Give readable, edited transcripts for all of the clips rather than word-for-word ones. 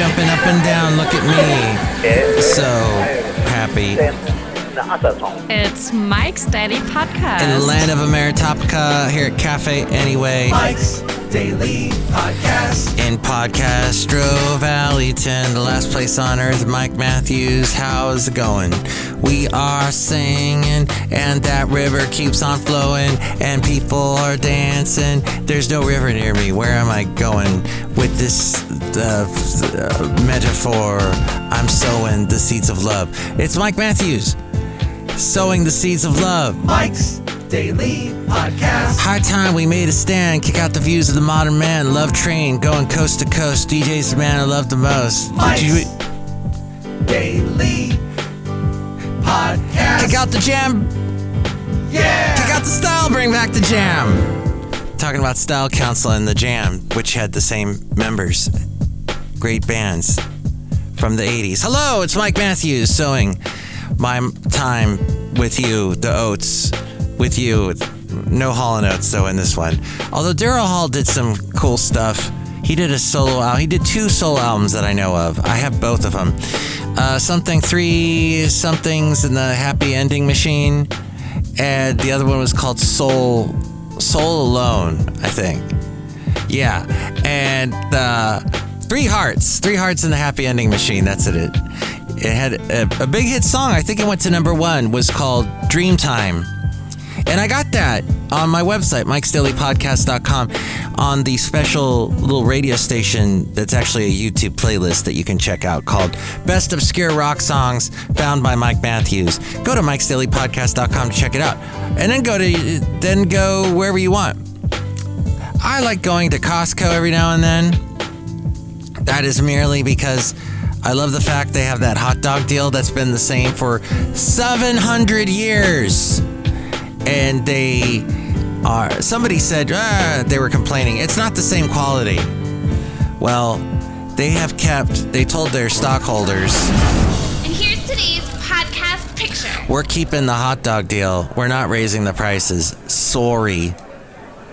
jumping up and down. Look at me. So happy. It's Mike's Daily Podcast. In the land of Ameritopica, here at Café Anyway. Mike's Daily Podcast. In Podcastro Valleyton, the last place on earth. Mike Matthews, how's it going? We are singing, and that river keeps on flowing, and people are dancing. There's no river near me. Where am I going with this metaphor? I'm sowing the seeds of love. It's Mike Matthews, sowing the seeds of love. Mike's Daily Podcast. High time we made a stand, kick out the views of the modern man. Love train going coast to coast. DJ's the man I love the most. Mike's Daily Podcast. Kick out the jam. Yeah. Kick out the style, bring back the jam. Talking about Style Council and the Jam, which had the same members. Great bands from the 80s. Hello, it's Mike Matthews, sowing my time with you, the Oats, with you. No Hall & Oates, though, in this one. Although Daryl Hall did some cool stuff. He did a solo album. He did 2 solo albums that I know of. I have both of them. Three somethings in the Happy Ending Machine. And the other one was called Soul Alone, I think. Yeah. And Three Hearts in the Happy Ending Machine. That's it. It had a big hit song. I think it went to number 1. Was called Dreamtime. And I got that on my website, mikesdailypodcast.com, on the special little radio station that's actually a YouTube playlist that you can check out called Best Obscure Rock Songs Found by Mike Matthews. Go to mikesdailypodcast.com to check it out. And then go wherever you want. I like going to Costco every now and then. That is merely because I love the fact they have that hot dog deal that's been the same for 700 years. And somebody said, they were complaining, it's not the same quality. Well, they told their stockholders. And here's today's podcast picture. We're keeping the hot dog deal. We're not raising the prices. Sorry.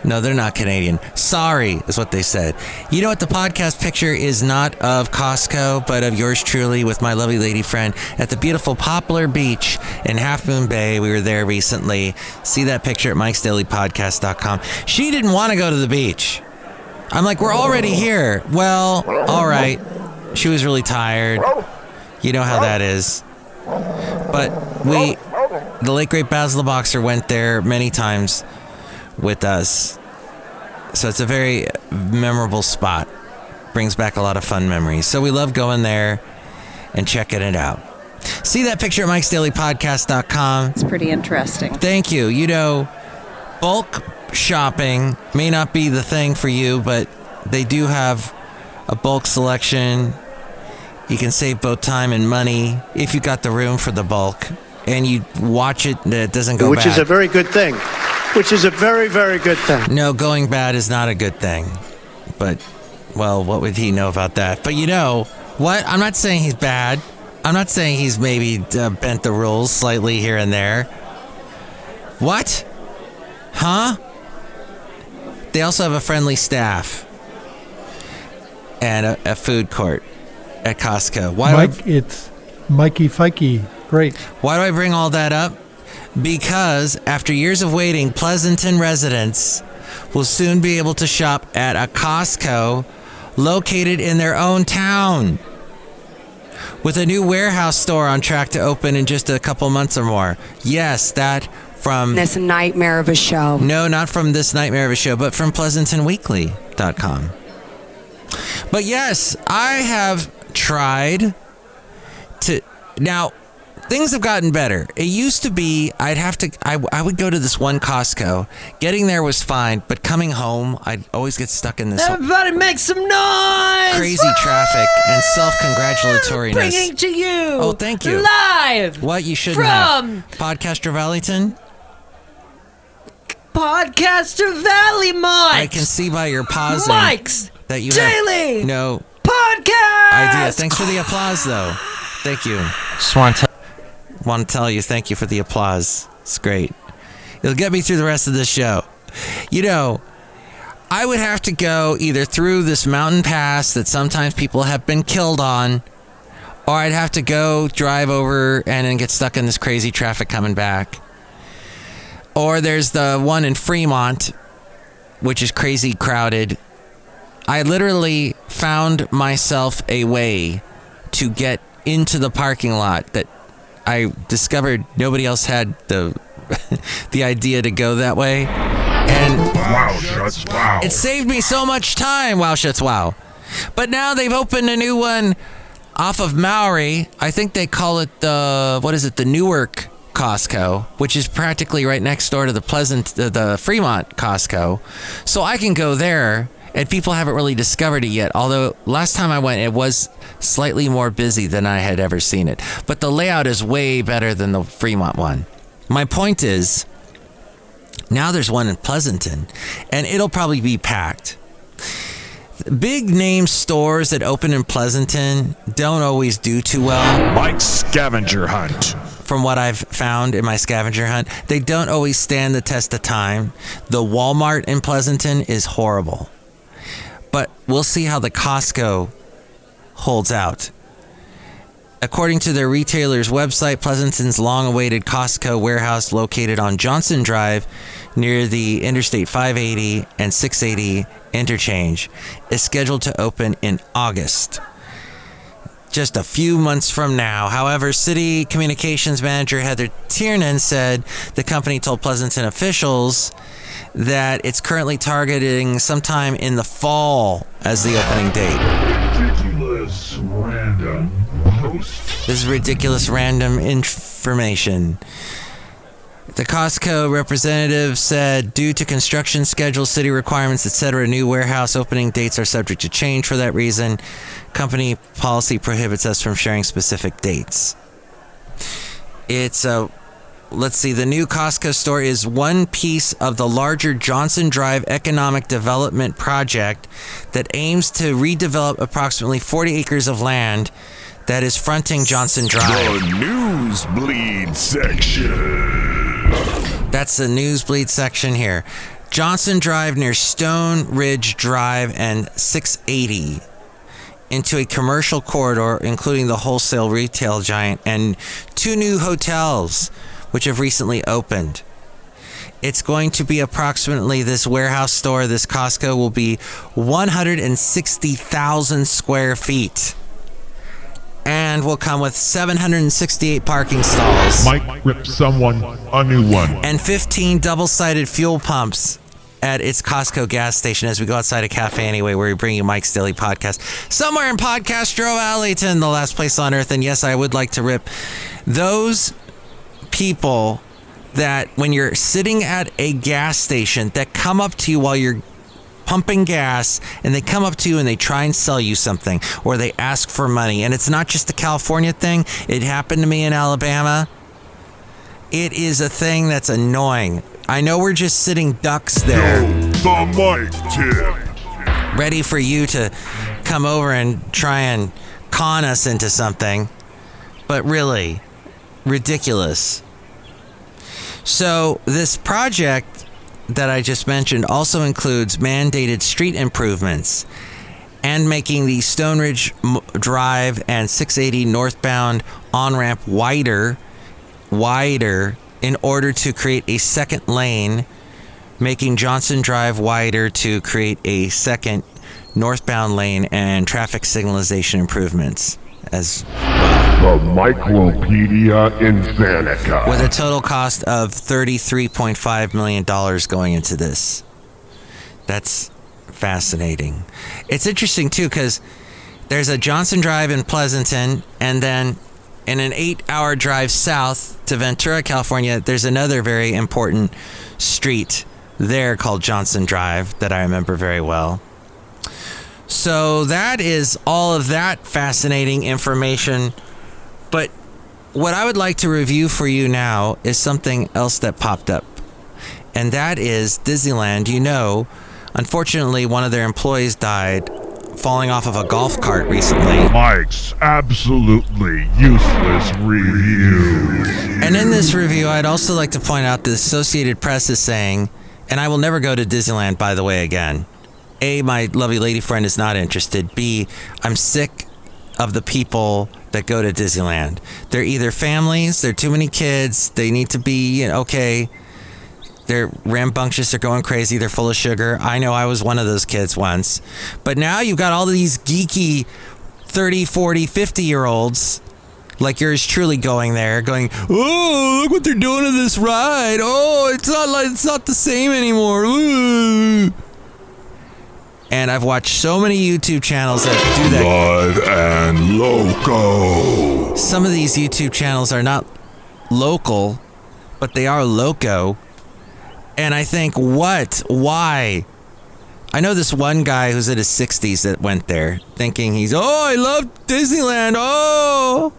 No, they're not Canadian. Sorry, is what they said. You know what? The podcast picture is not of Costco, but of yours truly with my lovely lady friend at the beautiful Poplar Beach in Half Moon Bay. We were there recently. See that picture at mikesdailypodcast.com. She didn't want to go to the beach. I'm like, we're already here. Well, all right. She was really tired. You know how that is. But the late great Basil the Boxer went there many times with us. So it's a very memorable spot. Brings back a lot of fun memories. So we love going there and checking it out. See that picture at mikesdailypodcast.com. It's pretty interesting. Thank you. You know, bulk shopping may not be the thing for you, but they do have a bulk selection. You can save both time and money if you got the room for the bulk and you watch it that it doesn't go bad. Which is a very good thing. Which is a very, very good thing. No, going bad is not a good thing. But, well, what would he know about that? But you know what? I'm not saying he's bad. I'm not saying he's maybe bent the rules slightly here and there. What? Huh? They also have a friendly staff and a food court at Costco. It's Mikey Fikey. Great. Why do I bring all that up? Because after years of waiting, Pleasanton residents will soon be able to shop at a Costco located in their own town, with a new warehouse store on track to open in just a couple months or more. Yes, that from... This nightmare of a show. No, not from This Nightmare of a Show, but from PleasantonWeekly.com. But yes, I have tried to... Now... Things have gotten better. It used to be I would go to this one Costco. Getting there was fine, but coming home, I'd always get stuck in this Everybody make some noise! Crazy traffic and self-congratulatoriness. Bringing to you. Oh, thank you. Live. What you shouldn't have. Podcaster Valleyton? Podcaster Valley Mike. I can see by your pausing Mike's that you Daily have no Podcast idea. Thanks for the applause, though. Thank you. Just want to tell you thank you for the applause. It's great. It'll get me through the rest of this show. You know, I would have to go either through this mountain pass that sometimes people have been killed on, or I'd have to go drive over and then get stuck in this crazy traffic coming back. Or there's the one in Fremont, which is crazy crowded. I literally found myself a way to get into the parking lot that I discovered nobody else had the idea to go that way. And wow. It saved me so much time, wow shuts wow. But now they've opened a new one off of Maury. I think they call it the Newark Costco, which is practically right next door to the Fremont Costco. So I can go there, and people haven't really discovered it yet. Although last time I went, it was slightly more busy than I had ever seen it. But the layout is way better than the Fremont one. My point is, now there's one in Pleasanton, and it'll probably be packed. Big name stores that open in Pleasanton don't always do too well. Mike's scavenger hunt. From what I've found in my scavenger hunt, they don't always stand the test of time. The Walmart in Pleasanton is horrible. But we'll see how the Costco holds out. According to their retailer's website, Pleasanton's long-awaited Costco warehouse located on Johnson Drive near the Interstate 580 and 680 interchange is scheduled to open in August, just a few months from now. However, City Communications Manager Heather Tiernan said the company told Pleasanton officials that it's currently targeting sometime in the fall as the opening date. Ridiculous random post. This is ridiculous random information. The Costco representative said, due to construction schedules, city requirements, etc., new warehouse opening dates are subject to change. For that reason, company policy prohibits us from sharing specific dates. Let's see, the new Costco store is one piece of the larger Johnson Drive economic development project that aims to redevelop approximately 40 acres of land that is fronting Johnson Drive. The Newsbleed section. That's the Newsbleed section here. Johnson Drive near Stone Ridge Drive and 680 into a commercial corridor, including the wholesale retail giant and 2 new hotels, which have recently opened. It's going to be approximately, this warehouse store, this Costco, will be 160,000 square feet. And will come with 768 parking stalls. Mike ripped someone a new one. And 15 double-sided fuel pumps at its Costco gas station as we go outside of Café Anyway, where we bring you Mike's Daily Podcast. Somewhere in Podcastro Alleyton, the last place on earth. And yes, I would like to rip those people that when you're sitting at a gas station that come up to you while you're pumping gas, and they come up to you and they try and sell you something, or they ask for money. And it's not just a California thing. It happened to me in Alabama. It is a thing that's annoying. I know we're just sitting ducks there, the Mike tip, ready for you to come over and try and con us into something, but really ridiculous. So this project that I just mentioned also includes mandated street improvements and making the Stone Ridge Drive and 680 northbound on-ramp wider in order to create a second lane, making Johnson Drive wider to create a second northbound lane, and traffic signalization improvements as well. The Micropedia Infanica. With a total cost of $33.5 million going into this. That's fascinating. It's interesting, too, because there's a Johnson Drive in Pleasanton, and then in an 8-hour drive south to Ventura, California, there's another very important street there called Johnson Drive that I remember very well. So that is all of that fascinating information. But what I would like to review for you now is something else that popped up. And that is Disneyland. You know, unfortunately, one of their employees died falling off of a golf cart recently. Mike's absolutely useless review. And in this review, I'd also like to point out the Associated Press is saying, and I will never go to Disneyland, by the way, again. A, my lovely lady friend is not interested. B, I'm sick of the people that go to Disneyland. They're either families, they're too many kids, they need to be, okay, they're rambunctious, they're going crazy, they're full of sugar. I know I was one of those kids once. But now you've got all of these geeky 30, 40, 50-year-olds like yours truly going there, going, oh, look what they're doing to this ride. Oh, it's not the same anymore. Ooh. And I've watched so many YouTube channels that do that. Live and loco. Some of these YouTube channels are not local, but they are loco. And I think, what? Why? I know this one guy who's in his 60s that went there thinking I love Disneyland. Oh.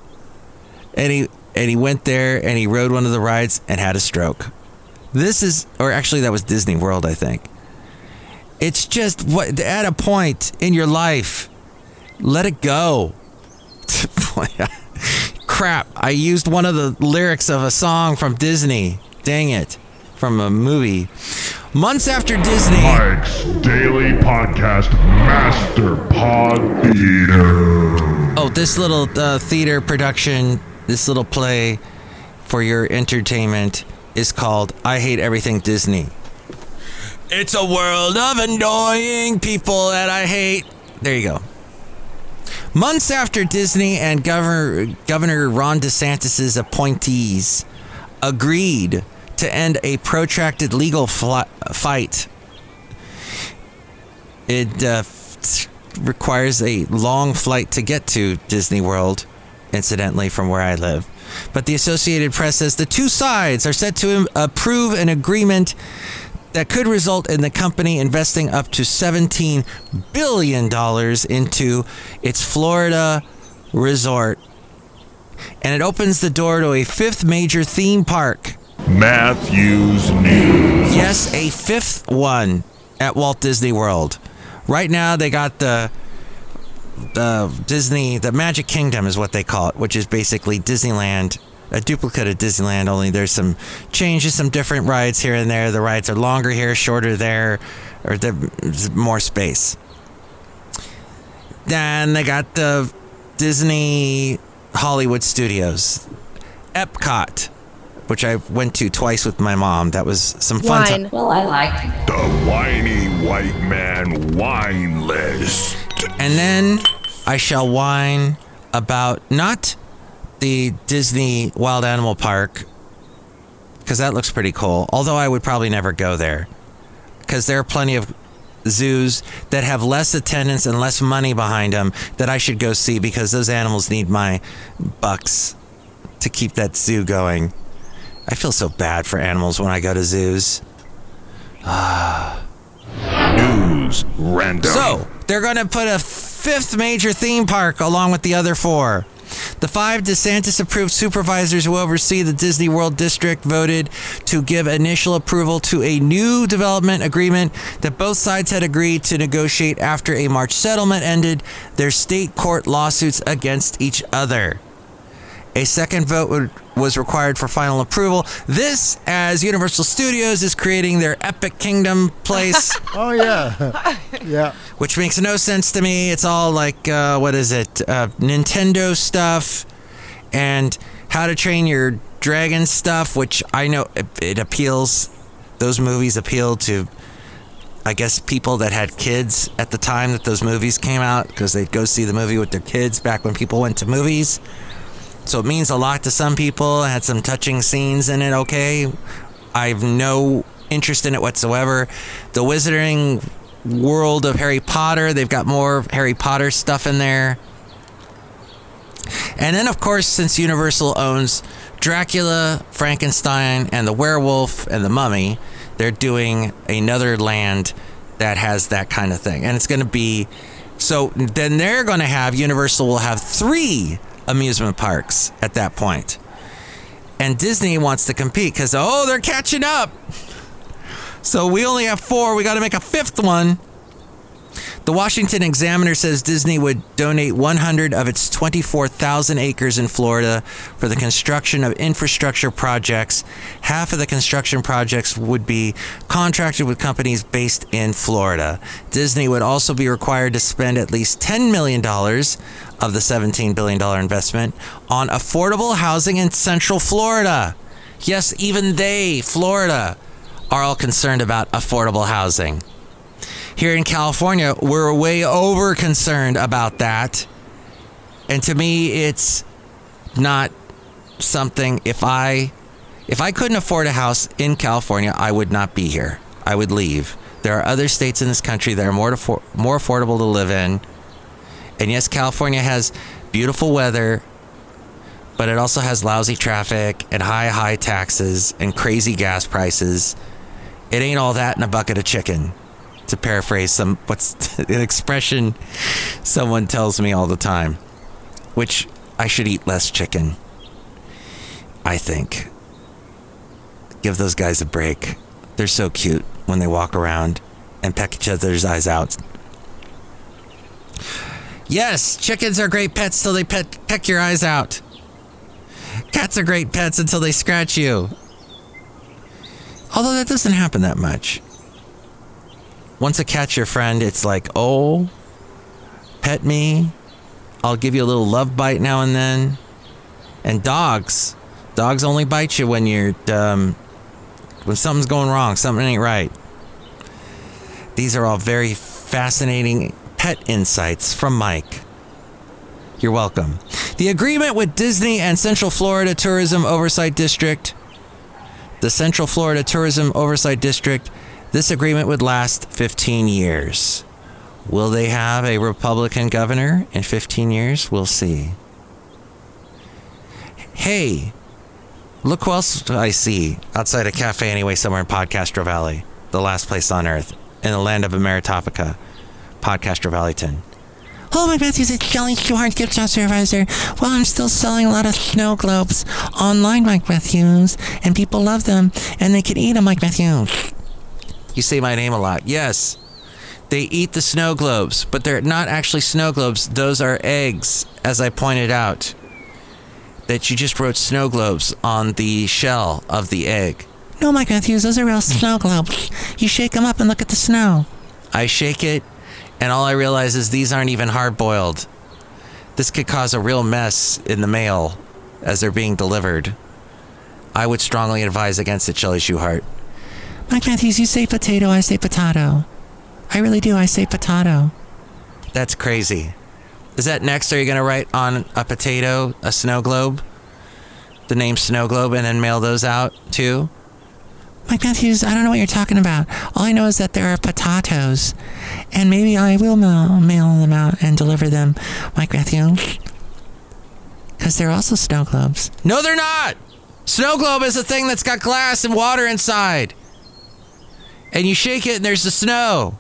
And he went there and he rode one of the rides and had a stroke. That was Disney World, I think. It's just at a point in your life, let it go. Crap, I used one of the lyrics of a song from Disney. Dang it. From a movie. Months after Disney. Mike's Daily Podcast Master Pod Theater. Oh, this little theater production, this little play for your entertainment is called I Hate Everything Disney. It's a world of annoying people that I hate. There you go. Months after Disney and Governor Ron DeSantis' appointees agreed to end a protracted legal fight, it requires a long flight to get to Disney World, incidentally, from where I live. But the Associated Press says the two sides are set to approve an agreement that could result in the company investing up to $17 billion into its Florida resort. And it opens the door to a fifth major theme park. Matthews News. Yes, a fifth one at Walt Disney World. Right now they got the Magic Kingdom is what they call it, which is basically Disneyland, a duplicate of Disneyland, only there's some changes, some different rides here and there. The rides are longer here, shorter there, or there's more space. Then they got the Disney Hollywood Studios, Epcot, which I went to twice with my mom. That was some fun time. Well, I liked The Whiny White Man Wine List. And then I shall whine about not the Disney Wild Animal Park, because that looks pretty cool, although I would probably never go there, because there are plenty of zoos that have less attendance and less money behind them that I should go see, because those animals need my bucks to keep that zoo going. I feel so bad for animals when I go to zoos. News Random. So, they're going to put a fifth major theme park along with the other four. The 5 DeSantis-approved supervisors who oversee the Disney World District voted to give initial approval to a new development agreement that both sides had agreed to negotiate after a March settlement ended their state court lawsuits against each other. A second vote was required for final approval. This, as Universal Studios is creating their Epic Kingdom place. Oh, yeah. Yeah. Which makes no sense to me. It's all like, Nintendo stuff and How to Train Your Dragon stuff, which I know it appeals. Those movies appeal to, I guess, people that had kids at the time that those movies came out, because they'd go see the movie with their kids back when people went to movies. So it means a lot to some people. It had some touching scenes in it, okay? I have no interest in it whatsoever. The Wizarding World of Harry Potter, they've got more Harry Potter stuff in there. And then, of course, since Universal owns Dracula, Frankenstein, and the Werewolf, and the Mummy, they're doing another land that has that kind of thing. And it's going to be... So then they're going to have... Universal will have 3 amusement parks at that point. And Disney wants to compete because, they're catching up. So we only have 4. We got to make a 5th one. The Washington Examiner says Disney would donate 100 of its 24,000 acres in Florida for the construction of infrastructure projects. Half of the construction projects would be contracted with companies based in Florida. Disney would also be required to spend at least $10 million of the $17 billion investment on affordable housing in Central Florida. Yes, even they, Florida, are all concerned about affordable housing. Here in California, we're way over concerned about that. And to me, it's not something, if I couldn't afford a house in California, I would not be here. I would leave. There are other states in this country that are more affordable to live in. And yes, California has beautiful weather, but it also has lousy traffic and high taxes and crazy gas prices. It ain't all that in a bucket of chicken. To paraphrase an expression someone tells me all the time, which I should eat less chicken, I think. Give those guys a break. They're so cute when they walk around and peck each other's eyes out. Yes, chickens are great pets till they peck your eyes out. Cats are great pets until they scratch you. Although that doesn't happen that much. Once a cat's your friend, it's like, oh, pet me. I'll give you a little love bite now and then. And dogs only bite you when when something's going wrong, something ain't right. These are all very fascinating pet insights from Mike. You're welcome. The agreement with Disney and Central Florida Tourism Oversight District. The Central Florida Tourism Oversight District. This agreement would last 15 years. Will they have a Republican governor in 15 years? We'll see. Hey, look who else I see outside a Café Anyway somewhere in Podcastro Valley, the last place on earth, in the land of Ameritopica, Podcastro Valleyton. Hello, Mike Matthews. It's Chely Shoehart, gift shop supervisor. Well, I'm still selling a lot of snow globes online, Mike Matthews, and people love them, and they can eat them, Mike Matthews. You say my name a lot. Yes, they eat the snow globes, but they're not actually snow globes. Those are eggs, as I pointed out, that you just wrote snow globes on the shell of the egg. No, Mike Matthews, those are real snow globes. You shake them up and look at the snow. I shake it, and all I realize is these aren't even hard-boiled. This could cause a real mess in the mail as they're being delivered. I would strongly advise against it, Chely Shoehart. Mike Matthews, you say potato, I say potato. I really do, I say potato. That's crazy. Is that next? Are you going to write on a potato, a snow globe? The name snow globe, and then mail those out too? Mike Matthews, I don't know what you're talking about. All I know is that there are potatoes. And maybe I will mail them out and deliver them, Mike Matthews. Because they're also snow globes. No, they're not! Snow globe is a thing that's got glass and water inside. And you shake it and there's the snow.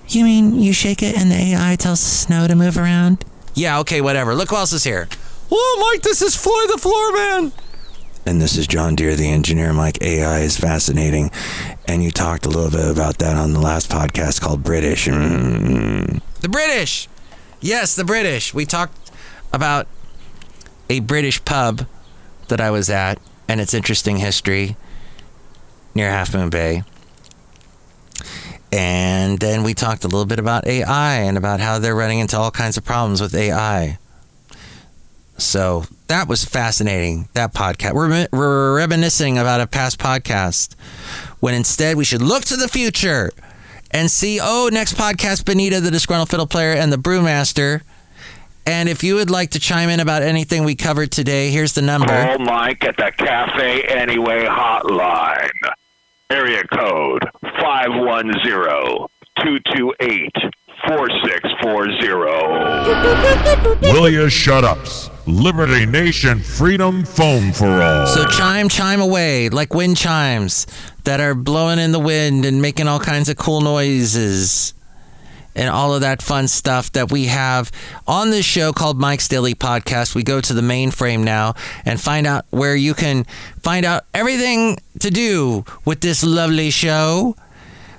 You mean you shake it and the AI tells the snow to move around? Yeah, okay, whatever. Look who else is here. Whoa, Mike, this is Floyd the Floorman. And this is John Deere, the engineer. Mike, AI is fascinating. And you talked a little bit about that on the last podcast called British. The British! Yes, the British. We talked about a British pub that I was at and its interesting history near Half Moon Bay. And then we talked a little bit about AI and about how they're running into all kinds of problems with AI. So that was fascinating, that podcast. We're reminiscing about a past podcast when instead we should look to the future and see, next podcast, Benita, the Disgruntled Fiddle Player, and the Brewmaster. And if you would like to chime in about anything we covered today, here's the number. Call Mike at the Café Anyway hotline. Area code 510-228-4640. Will you shut ups? Liberty Nation Freedom Phone for all. So chime away like wind chimes that are blowing in the wind and making all kinds of cool noises and all of that fun stuff that we have on this show called Mike's Daily Podcast. We go to the mainframe now and find out where you can find out everything to do with this lovely show.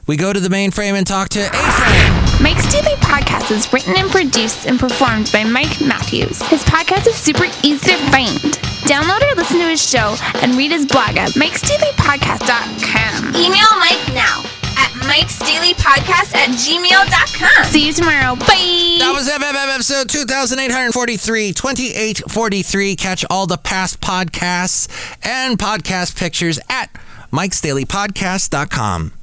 We go to the mainframe and talk to A-Frame. Mike's Daily Podcast is written and produced and performed by Mike Matthews. His podcast is super easy to find. Download or listen to his show and read his blog at mikesdailypodcast.com. Email Mike now at mikesdailypodcast@gmail.com. See you tomorrow. Bye. That was episode 2843. Catch all the past podcasts and podcast pictures at mikesdailypodcast.com.